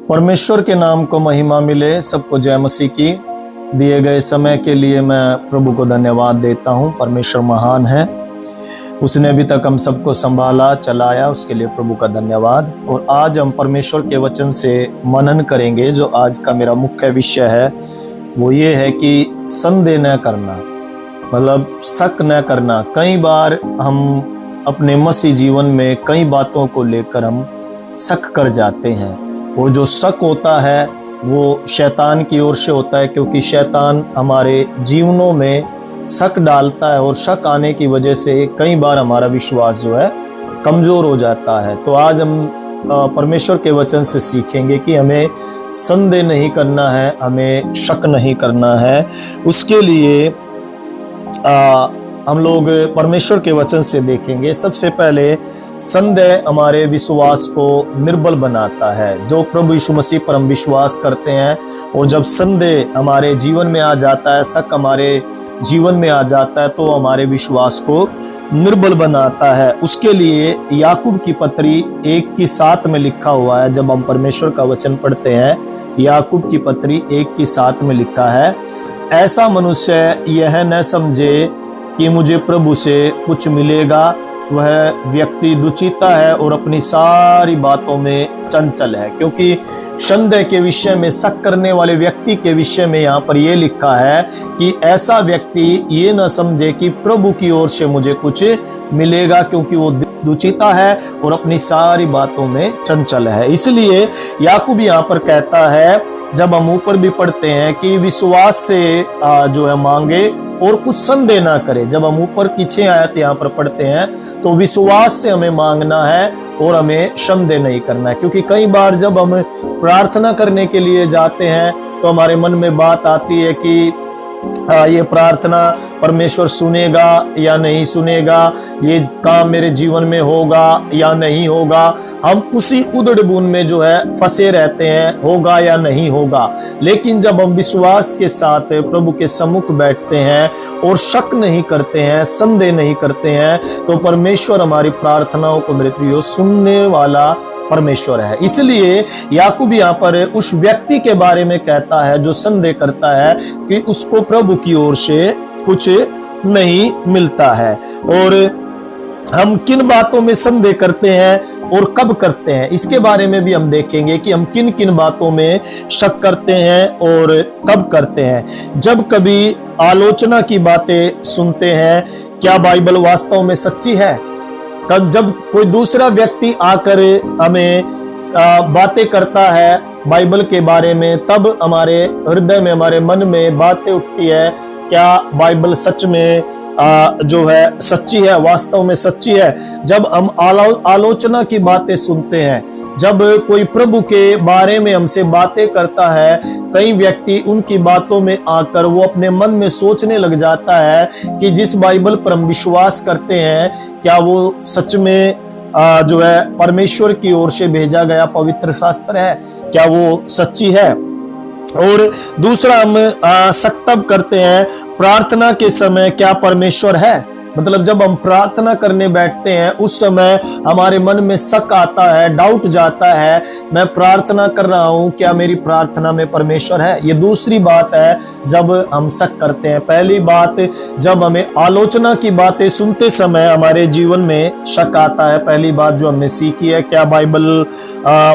परमेश्वर के नाम को महिमा मिले। सबको जय मसीह की। दिए गए समय के लिए मैं प्रभु को धन्यवाद देता हूं। परमेश्वर महान है, उसने अभी तक हम सबको संभाला चलाया, उसके लिए प्रभु का धन्यवाद। और आज हम परमेश्वर के वचन से मनन करेंगे। जो आज का मेरा मुख्य विषय है वो ये है कि संदेह न करना, मतलब शक न करना। कई बार हम अपने मसीह जीवन में कई बातों को लेकर हम शक कर जाते हैं, और जो शक होता है वो शैतान की ओर से होता है, क्योंकि शैतान हमारे जीवनों में शक डालता है, और शक आने की वजह से कई बार हमारा विश्वास जो है कमजोर हो जाता है। तो आज हम परमेश्वर के वचन से सीखेंगे कि हमें संदेह नहीं करना है, हमें शक नहीं करना है। उसके लिए हम लोग परमेश्वर के वचन से देखेंगे। सबसे पहले, संदेह हमारे विश्वास को निर्बल बनाता है। जो प्रभु यीशु मसीह पर हम विश्वास करते हैं, और जब संदेह हमारे जीवन में आ जाता है, शक हमारे जीवन में आ जाता है, तो हमारे विश्वास को निर्बल बनाता है। उसके लिए याकूब की पत्री 1:7 में लिखा हुआ है। जब हम परमेश्वर का वचन पढ़ते हैं, याकूब की पत्री 1:7 में लिखा है, ऐसा मनुष्य यह न समझे कि मुझे प्रभु से कुछ मिलेगा। वह व्यक्ति दुचिता है और अपनी सारी बातों में चंचल है। क्योंकि संदेह के विषय में, शक करने वाले व्यक्ति के विषय में यहाँ पर यह लिखा है कि ऐसा व्यक्ति ये न समझे कि प्रभु की ओर से मुझे कुछ मिलेगा, क्योंकि वो दुचिता है और अपनी सारी बातों में चंचल है। इसलिए याकूब यहाँ पर कहता है, जब हम ऊपर भी पढ़ते हैं कि विश्वास से जो है मांगे और कुछ संदेह ना करे। जब हम ऊपर की 6 आयत यहाँ पर पढ़ते हैं तो विश्वास से हमें मांगना है और हमें संदेह नहीं करना है। क्योंकि कई बार जब हम प्रार्थना करने के लिए जाते हैं तो हमारे मन में बात आती है कि ये प्रार्थना परमेश्वर सुनेगा या नहीं सुनेगा, ये काम मेरे जीवन में होगा या नहीं होगा। हम उसी उधड़-बुन में जो है फंसे रहते हैं, होगा या नहीं होगा। लेकिन जब हम विश्वास के साथ प्रभु के सम्मुख बैठते हैं और शक नहीं करते हैं, संदेह नहीं करते हैं, तो परमेश्वर हमारी प्रार्थनाओं को मेरे प्रियो सुनने वाला परमेश्वर है। इसलिए याकूब यहाँ पर उस व्यक्ति के बारे में कहता है जो संदेह करता है कि उसको प्रभु की ओर से कुछ नहीं मिलता है। और हम किन बातों में संदेह करते हैं और कब करते हैं, इसके बारे में भी हम देखेंगे कि हम किन किन बातों में शक करते हैं और कब करते हैं। जब कभी आलोचना की बातें सुनते हैं, क्या बाइबल वास्तव में सच्ची है? कब जब कोई दूसरा व्यक्ति आकर हमें बातें करता है बाइबल के बारे में, तब हमारे हृदय में, हमारे मन में बातें उठती है, क्या बाइबल सच में जो है सच्ची है, वास्तव में सच्ची है। जब हम आलोचना की बातें सुनते हैं, जब कोई प्रभु के बारे में हमसे बातें करता है, कई व्यक्ति उनकी बातों में आकर वो अपने मन में सोचने लग जाता है कि जिस बाइबल पर हम विश्वास करते हैं, क्या वो सच में जो है परमेश्वर की ओर से भेजा गया पवित्र शास्त्र है, क्या वो सच्ची है। और दूसरा, हम शक तब करते हैं प्रार्थना के समय, क्या परमेश्वर है। मतलब जब हम प्रार्थना करने बैठते हैं उस समय हमारे मन में शक आता है, डाउट जाता है, मैं प्रार्थना कर रहा हूं, क्या मेरी प्रार्थना में परमेश्वर है। ये दूसरी बात है जब हम शक करते हैं। पहली बात, जब हमें आलोचना की बातें सुनते समय हमारे जीवन में शक आता है। पहली बात जो हमने सीखी है, क्या बाइबल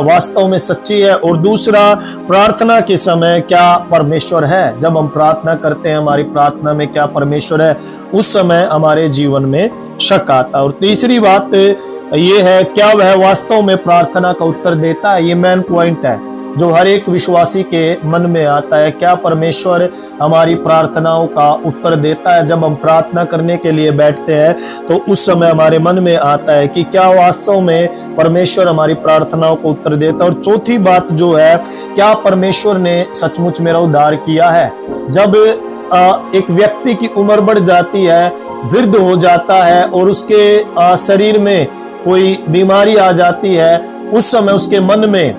वास्तव में सच्ची है। और दूसरा, प्रार्थना के समय क्या परमेश्वर है। जब हम प्रार्थना करते हैं, हमारी प्रार्थना में क्या परमेश्वर है, उस समय हमारे जीवन में शक आता। और तीसरी बात ये है, क्या वह वास्तव में प्रार्थना का उत्तर देता है। ये मेन पॉइंट है जो हर एक विश्वासी के मन में आता है, क्या परमेश्वर हमारी प्रार्थनाओं का उत्तर देता है। जब हम प्रार्थना करने के लिए बैठते हैं तो उस समय हमारे मन में आता है कि क्या वास्तव में परमेश्वर हमारी प्रार्थनाओं को उत्तर देता है। और चौथी बात जो है, क्या परमेश्वर ने सचमुच मेरा उद्धार किया है। जब एक व्यक्ति की उम्र बढ़ जाती है, वृद्ध हो जाता है और उसके शरीर में कोई बीमारी आ जाती है, उस समय उसके मन में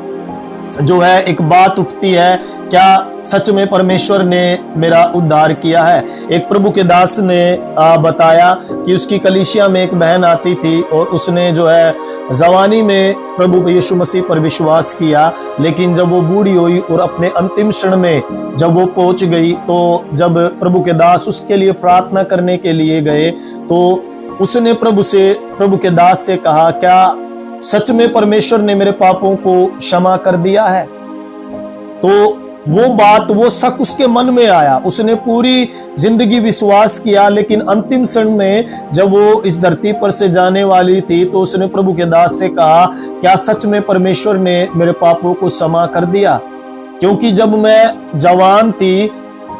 जो है एक बात उठती है, क्या सच में परमेश्वर ने मेरा उद्धार किया है। एक प्रभु के दास ने बताया कि उसकी कलीसिया में एक बहन आती थी और उसने जो है जवानी में प्रभु यीशु मसीह पर विश्वास किया, लेकिन जब वो बूढ़ी हुई और अपने अंतिम क्षण में जब वो पहुंच गई, तो जब प्रभु के दास उसके लिए प्रार्थना करने के लिए गए, तो उसने प्रभु के दास से कहा, क्या सच में परमेश्वर ने मेरे पापों को क्षमा कर दिया है। तो वो शक उसके मन में आया। उसने पूरी जिंदगी विश्वास किया, लेकिन अंतिम क्षण में जब वो इस धरती पर से जाने वाली थी, तो उसने प्रभु के दास से कहा, क्या सच में परमेश्वर ने मेरे पापों को क्षमा कर दिया। क्योंकि जब मैं जवान थी,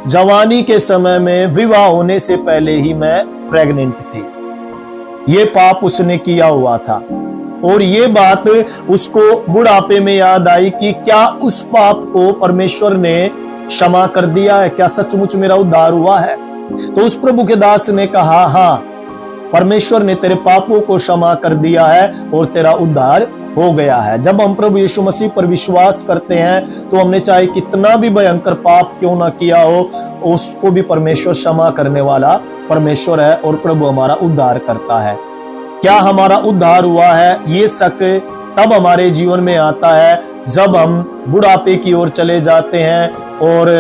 जवानी के समय में विवाह होने से पहले ही मैं प्रेग्नेंट थी। ये पाप उसने किया हुआ था और ये बात उसको बुढ़ापे में याद आई कि क्या उस पाप को परमेश्वर ने क्षमा कर दिया है, क्या सचमुच मेरा उद्धार हुआ है। तो उस प्रभु के दास ने कहा, हाँ, परमेश्वर ने तेरे पापों को क्षमा कर दिया है और तेरा उद्धार हो गया है। जब हम प्रभु यीशु मसीह पर विश्वास करते हैं, तो हमने चाहे कितना भी भयंकर पाप क्यों ना किया हो, उसको भी परमेश्वर क्षमा करने वाला परमेश्वर है और प्रभु हमारा उद्धार करता है। क्या हमारा उद्धार हुआ है, ये शक तब हमारे जीवन में आता है जब हम बुढ़ापे की ओर चले जाते हैं और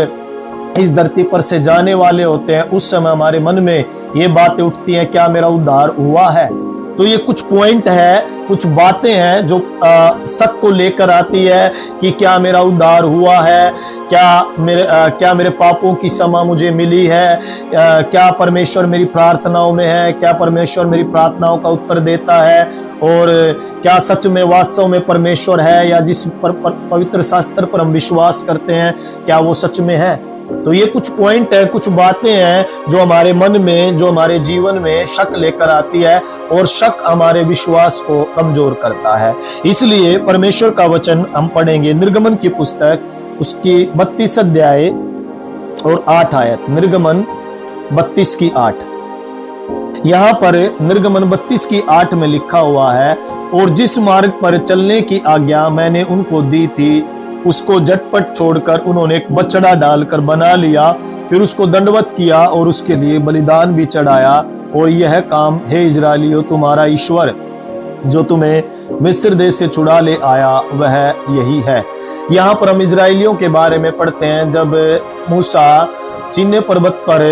इस धरती पर से जाने वाले होते हैं। उस समय हमारे मन में ये बातें उठती हैं, क्या मेरा उद्धार हुआ है। तो ये कुछ पॉइंट है, कुछ बातें हैं जो शक को लेकर आती है कि क्या मेरा उद्धार हुआ है, क्या मेरे पापों की क्षमा मुझे मिली है, क्या परमेश्वर मेरी प्रार्थनाओं में है, क्या परमेश्वर मेरी प्रार्थनाओं का उत्तर देता है, और क्या सच में वास्तव में परमेश्वर है, या जिस पवित्र शास्त्र पर हम विश्वास करते हैं क्या वो सच में है। तो ये कुछ पॉइंट है, कुछ बातें हैं जो हमारे मन में, जो हमारे जीवन में शक लेकर आती है, और शक हमारे विश्वास को कमजोर करता है। इसलिए परमेश्वर का वचन हम पढ़ेंगे निर्गमन की पुस्तक, उसकी 32 अध्याय और 8 आयत। निर्गमन 32 की 8। यहाँ पर निर्गमन 32 की 8 में लिखा हुआ है, और जिस मार्ग पर चलने की आज्ञा मैंने उनको दी थी उसको झटपट छोड़कर उन्होंने एक बछड़ा डालकर बना लिया, फिर उसको दंडवत किया और उसके लिए बलिदान भी चढ़ाया। और यह काम हे इजराइलियों तुम्हारा ईश्वर जो तुम्हें मिस्र देश से छुड़ा ले आया वह यही है। यहाँ पर हम इजराइलियों के बारे में पढ़ते हैं। जब मूसा सीनै पर्वत पर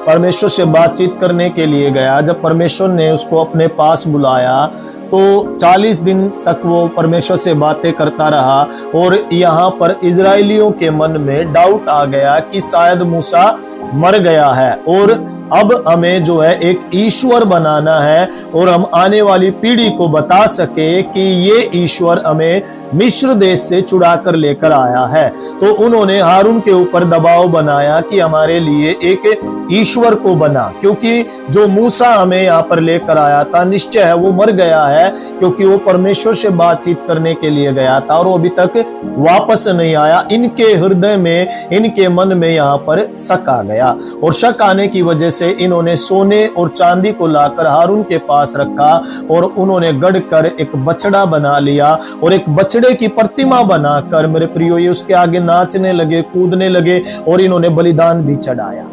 परमेश्वर से बातचीत करने के लिए गया, जब परमेश्वर ने उसको अपने पास बुलाया, तो 40 दिन तक वो परमेश्वर से बातें करता रहा। और यहाँ पर इजराइलियों के मन में डाउट आ गया कि शायद मूसा मर गया है और अब हमें जो है एक ईश्वर बनाना है, और हम आने वाली पीढ़ी को बता सके कि ये ईश्वर हमें मिस्र देश से छुड़ा कर लेकर आया है। तो उन्होंने हारून के ऊपर दबाव बनाया कि हमारे लिए एक ईश्वर को बना, क्योंकि जो मूसा हमें यहाँ पर लेकर आया था निश्चय है वो मर गया है, क्योंकि वो परमेश्वर से बातचीत करने के लिए गया था और वो अभी तक वापस नहीं आया। इनके हृदय में, इनके मन में यहाँ पर शक आ गया, और शक आने की वजह से इन्होंने सोने और चांदी को लाकर हारून के पास रखा और उन्होंने गढ़ कर एक बछड़ा बना लिया और एक बछड़े की प्रतिमा बनाकर मेरे प्रियो ये उसके आगे नाचने लगे, कूदने लगे, और इन्होंने बलिदान भी चढ़ाया।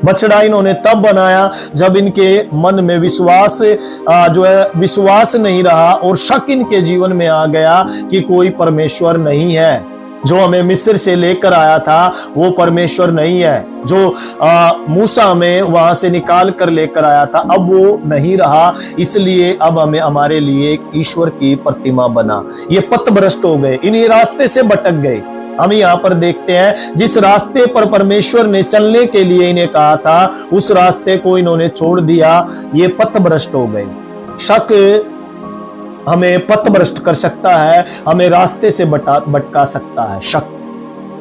बछड़ा इन्होंने तब बनाया जब इनके मन में विश्वास जो है विश्वास नहीं रहा और शक इनके जीवन में आ गया कि कोई परमेश्वर नहीं है। जो हमें मिस्र से लेकर आया था वो परमेश्वर नहीं है, जो मूसा हमें वहां से निकाल कर लेकर आया था अब वो नहीं रहा, इसलिए अब हमें हमारे लिए एक ईश्वर की प्रतिमा बना। ये पथभ्रष्ट हो गए, इन्हीं रास्ते से भटक गए। हम यहाँ पर देखते हैं जिस रास्ते पर परमेश्वर ने चलने के लिए इन्हें कहा था उस रास्ते को इन्होंने छोड़ दिया, ये पथभ्रष्ट हो गए। शक हमें पथभ्रष्ट कर सकता है, हमें रास्ते से भटका सकता है।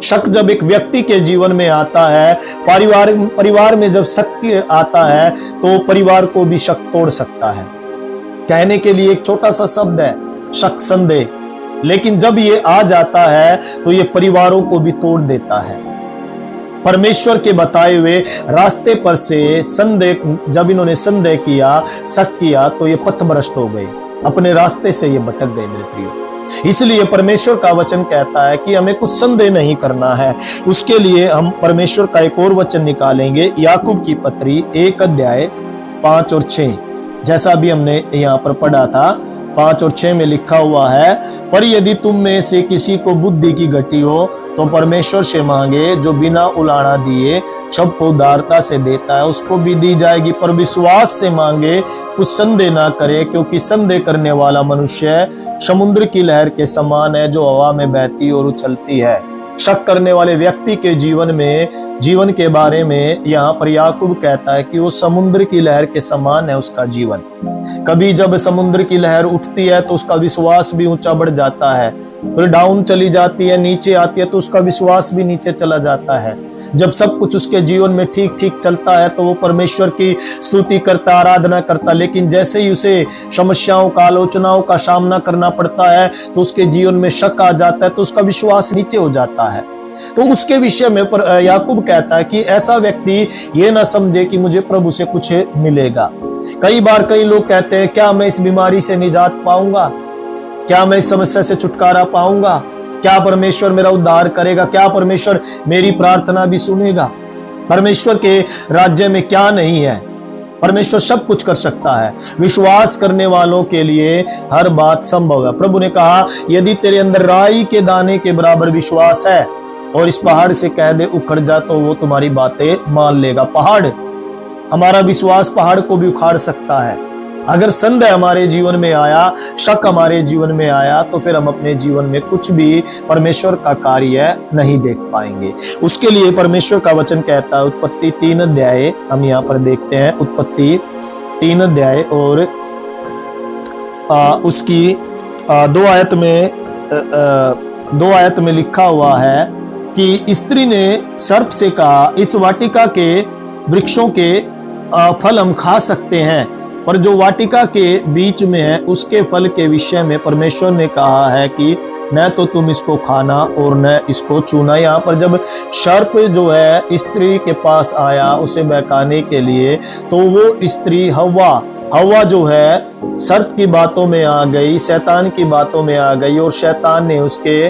शक जब एक व्यक्ति के जीवन में आता है, परिवार में जब शक आता है तो परिवार को भी शक तोड़ सकता है। कहने के लिए एक छोटा सा शब्द है शक, संदेह, लेकिन जब ये आ जाता है तो ये परिवारों को भी तोड़ देता है। परमेश्वर के बताए हुए रास्ते पर से जब इन्होंने संदेह किया, शक किया, तो ये पथभ्रष्ट हो गए, अपने रास्ते से ये भटक गए मेरे प्रियो। इसलिए परमेश्वर का वचन कहता है कि हमें कुछ संदेह नहीं करना है। उसके लिए हम परमेश्वर का एक और वचन निकालेंगे, याकूब की पत्री 1 अध्याय 5 और 6, जैसा भी हमने यहाँ पर पढ़ा था। 5 और 6 में लिखा हुआ है, पर यदि तुम में से किसी को बुद्धि की घटी हो तो परमेश्वर से मांगे, जो बिना उलाढ़ा दिए सबको उदारता से देता है, उसको भी दी जाएगी। पर विश्वास से मांगे, कुछ संदेह ना करे, क्योंकि संदेह करने वाला मनुष्य समुद्र की लहर के समान है, जो हवा में बहती और उछलती है। शक करने वाले व्यक्ति के जीवन के बारे में यहाँ पर याकूब कहता है कि वो समुद्र की लहर के समान है उसका जीवन। कभी जब समुद्र की लहर उठती है तो उसका विश्वास भी ऊंचा बढ़ जाता है, फिर डाउन चली जाती है, नीचे आती है तो उसका विश्वास भी नीचे चला जाता है। जब सब कुछ उसके जीवन में ठीक ठीक चलता है तो वो परमेश्वर की स्तुति करता, आराधना करता, लेकिन जैसे ही उसे समस्याओं का, आलोचनाओं का सामना करना पड़ता है तो उसके जीवन में शक आ जाता है, तो उसका विश्वास नीचे हो जाता है। तो उसके विषय में याकूब कहता है कि ऐसा व्यक्ति ये ना समझे कि मुझे प्रभु से कुछ मिलेगा। कई बार कई लोग कहते हैं, क्या मैं इस बीमारी से निजात पाऊंगा? क्या मैं इस समस्या से छुटकारा पाऊंगा? क्या परमेश्वर मेरा उद्धार करेगा? क्या परमेश्वर मेरी प्रार्थना भी सुनेगा? परमेश्वर के राज्य में क्या नहीं है? परमेश्वर सब कुछ कर सकता है। विश्वास करने वालों के लिए हर बात संभव है। प्रभु ने कहा, यदि तेरे अंदर राई के दाने के बराबर विश्वास है और इस पहाड़ से कह दे उखड़ जा, तो वो तुम्हारी बातें मान लेगा। पहाड़, हमारा विश्वास पहाड़ को भी उखाड़ सकता है। अगर संदेह हमारे जीवन में आया, शक हमारे जीवन में आया, तो फिर हम अपने जीवन में कुछ भी परमेश्वर का कार्य नहीं देख पाएंगे। उसके लिए परमेश्वर का वचन कहता है, उत्पत्ति 3 अध्याय हम यहाँ पर देखते हैं। उत्पत्ति 3 अध्याय और उसकी 2 आयत में लिखा हुआ है कि स्त्री ने सर्प से कहा, इस वाटिका के वृक्षों के फल हम खा सकते हैं, पर जो वाटिका के बीच में है उसके फल के विषय में परमेश्वर ने कहा है कि न तो तुम इसको खाना और न इसको छूना। यहाँ पर जब सर्प जो है स्त्री के पास आया उसे बहकाने के लिए, तो वो स्त्री हव्वा जो है सर्प की बातों में आ गई, शैतान की बातों में आ गई, और शैतान ने उसके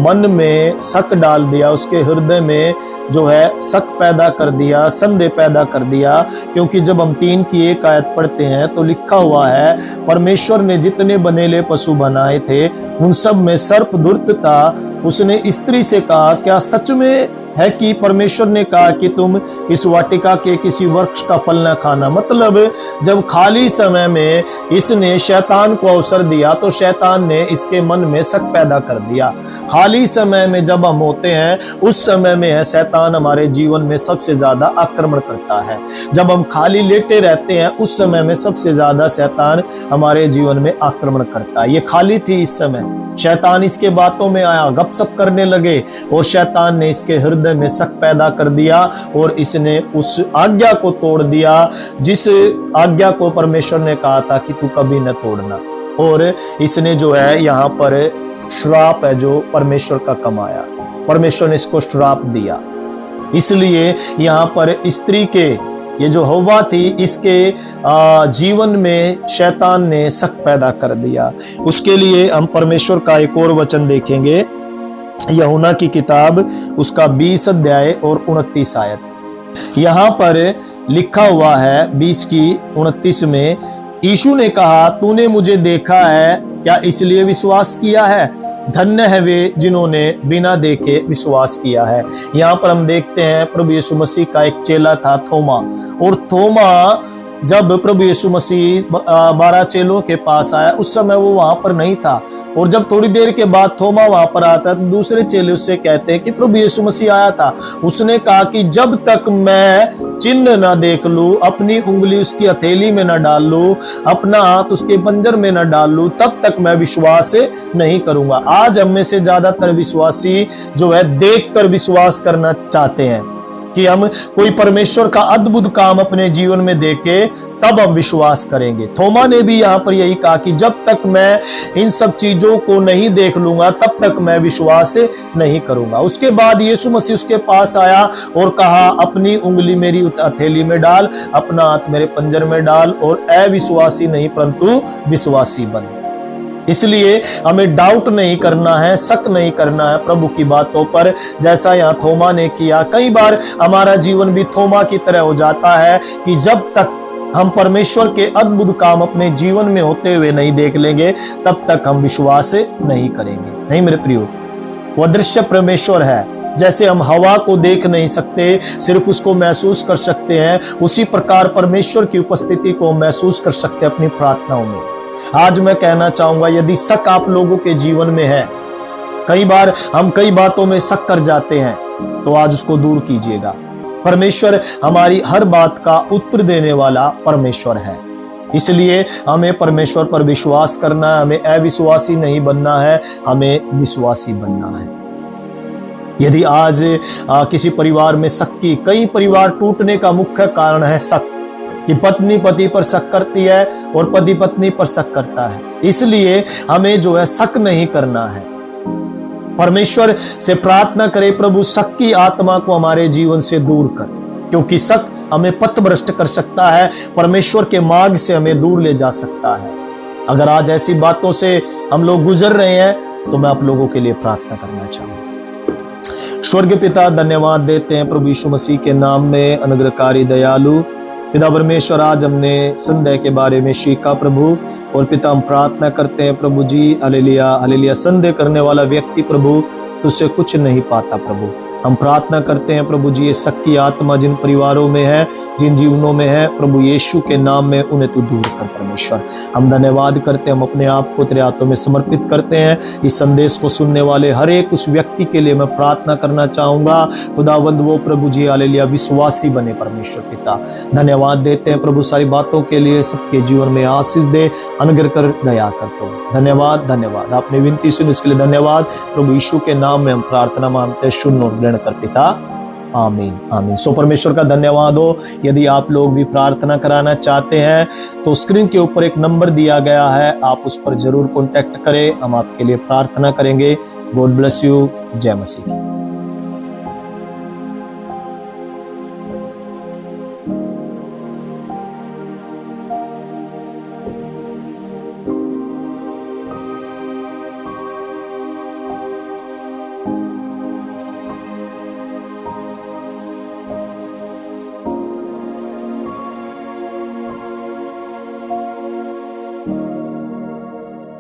मन में शक डाल दिया, उसके हृदय में जो है शक पैदा कर दिया, संदेह पैदा कर दिया। क्योंकि जब हम 3 की 1 आयत पढ़ते हैं तो लिखा हुआ है, परमेश्वर ने जितने बनेले पशु बनाए थे उन सब में सर्प धूर्त था। उसने स्त्री से कहा, क्या सच में है कि परमेश्वर ने कहा कि तुम इस वाटिका के किसी वृक्ष का फल न खाना? मतलब जब खाली समय में इसने शैतान को अवसर दिया तो शैतान ने इसके मन में शक पैदा कर दिया। खाली समय में जब हम होते हैं उस समय में है शैतान हमारे जीवन में सबसे ज्यादा आक्रमण करता है। जब हम खाली लेटे रहते हैं उस समय में सबसे ज्यादा शैतान हमारे जीवन में आक्रमण करता है। ये खाली थी इस समय, शैतान इसके बातों में आया, गपशप करने लगे और शैतान ने इसके हृदय में शक पैदा कर दिया और इसने उस आज्ञा को तोड़ दिया जिस आज्ञा को परमेश्वर ने कहा था कि तू कभी न तोड़ना। और इसने जो है यहाँ पर श्राप है जो परमेश्वर का कमाया, परमेश्वर ने इसको श्राप दिया। इसलिए यहाँ पर स्त्री के, ये जो हव्वा थी, इसके जीवन में शैतान ने शक पैदा कर दिया। उसके लिए हम परमेश्वर का एक और वचन देखेंगे, यूहन्ना की किताब उसका 20 अध्याय और 29 आयत। यहाँ पर लिखा हुआ है 20 की 29 में, यीशु ने कहा, तूने मुझे देखा है, क्या इसलिए विश्वास किया है? धन्य है वे जिन्होंने बिना देखे विश्वास किया है। यहाँ पर हम देखते हैं प्रभु यीशु मसीह का एक चेला था थोमा, और थोमा जब प्रभु यीशु मसीह 12 चेलों के पास आया उस समय वो वहां पर नहीं था, और जब थोड़ी देर के बाद थोमा वहां पर आता है तो दूसरे चेले उससे कहते हैं कि प्रभु यीशु मसीह आया था। उसने कहा कि जब तक मैं चिन्ह ना देख लूं, अपनी उंगली उसकी हथेली में ना डाल लूं, अपना हाथ उसके पंजर में ना डाल लूं, तब तक मैं विश्वास नहीं करूंगा। आज हम में से ज्यादातर विश्वासी जो है देखकर विश्वास करना चाहते हैं कि हम कोई परमेश्वर का अद्भुत काम अपने जीवन में देखे तब हम विश्वास करेंगे। थोमा ने भी यहाँ पर यही कहा कि जब तक मैं इन सब चीजों को नहीं देख लूंगा तब तक मैं विश्वास नहीं करूंगा। उसके बाद यीशु मसीह उसके पास आया और कहा, अपनी उंगली मेरी हथेली में डाल, अपना हाथ मेरे पंजर में डाल, और अविश्वासी नहीं परंतु विश्वासी बन। इसलिए हमें डाउट नहीं करना है, शक नहीं करना है प्रभु की बातों पर, जैसा यहाँ थोमा ने किया। कई बार हमारा जीवन भी थोमा की तरह हो जाता है कि जब तक हम परमेश्वर के अद्भुत काम अपने जीवन में होते हुए नहीं देख लेंगे, तब तक हम विश्वास नहीं करेंगे। नहीं मेरे प्रियो, वो दृश्य परमेश्वर है। जैसे हम हवा को देख नहीं सकते, सिर्फ उसको महसूस कर सकते हैं, उसी प्रकार परमेश्वर की उपस्थिति को महसूस कर सकते हैं अपनी प्रार्थनाओं में। आज मैं कहना चाहूंगा, यदि शक आप लोगों के जीवन में है, कई बार हम कई बातों में शक कर जाते हैं, तो आज उसको दूर कीजिएगा। परमेश्वर हमारी हर बात का उत्तर देने वाला परमेश्वर है, इसलिए हमें परमेश्वर पर विश्वास करना है। हमें अविश्वासी नहीं बनना है, हमें विश्वासी बनना है। यदि आज किसी परिवार में शक की, कई परिवार टूटने का मुख्य कारण है शक, कि पत्नी पति पर शक करती है और पति पत्नी पर शक करता है। इसलिए हमें जो है शक नहीं करना है। परमेश्वर से प्रार्थना करें, प्रभु शक की आत्मा को हमारे जीवन से दूर कर, क्योंकि शक हमें पथभ्रष्ट कर सकता है, परमेश्वर के मार्ग से हमें दूर ले जा सकता है। अगर आज ऐसी बातों से हम लोग गुजर रहे हैं, तो मैं आप लोगों के लिए प्रार्थना करना चाहूंगा। स्वर्गीय पिता, धन्यवाद देते हैं प्रभु यीशु मसीह के नाम में, अनुग्रहकारी दयालु पिता परमेश्वर, आज हमने संदेह के बारे में सीखा प्रभु। और पिता हम प्रार्थना करते हैं प्रभु जी, हालेलुया हालेलुया, संदेह करने वाला व्यक्ति प्रभु तुझसे कुछ नहीं पाता प्रभु। हम प्रार्थना करते हैं प्रभु जी, ये शक की आत्मा जिन परिवारों में है, जिन जीवनों में है, प्रभु यीशु के नाम में उन्हें तू दूर कर परमेश्वर। हम धन्यवाद करते हैं, हम अपने आप को तेरे हाथों में समर्पित करते हैं। इस संदेश को सुनने वाले हर एक उस व्यक्ति के लिए मैं प्रार्थना करना चाहूंगा, खुदावंद वो प्रभु जी हालेलुया विश्वासी बने परमेश्वर पिता। धन्यवाद देते हैं प्रभु सारी बातों के लिए, सबके जीवन में आशीष दे, अनुग्रह कर, दया कर प्रभु। धन्यवाद धन्यवाद, आपने विनती सुनी इसके लिए धन्यवाद। प्रभु यीशु के नाम में हम प्रार्थना मांगते, सुन और ग्रहण कर पिता, आमीन आमीन। सो परमेश्वर का धन्यवाद हो। यदि आप लोग भी प्रार्थना कराना चाहते हैं, तो स्क्रीन के ऊपर एक नंबर दिया गया है, आप उस पर जरूर कॉन्टैक्ट करें, हम आपके लिए प्रार्थना करेंगे। God bless you. जय मसीह।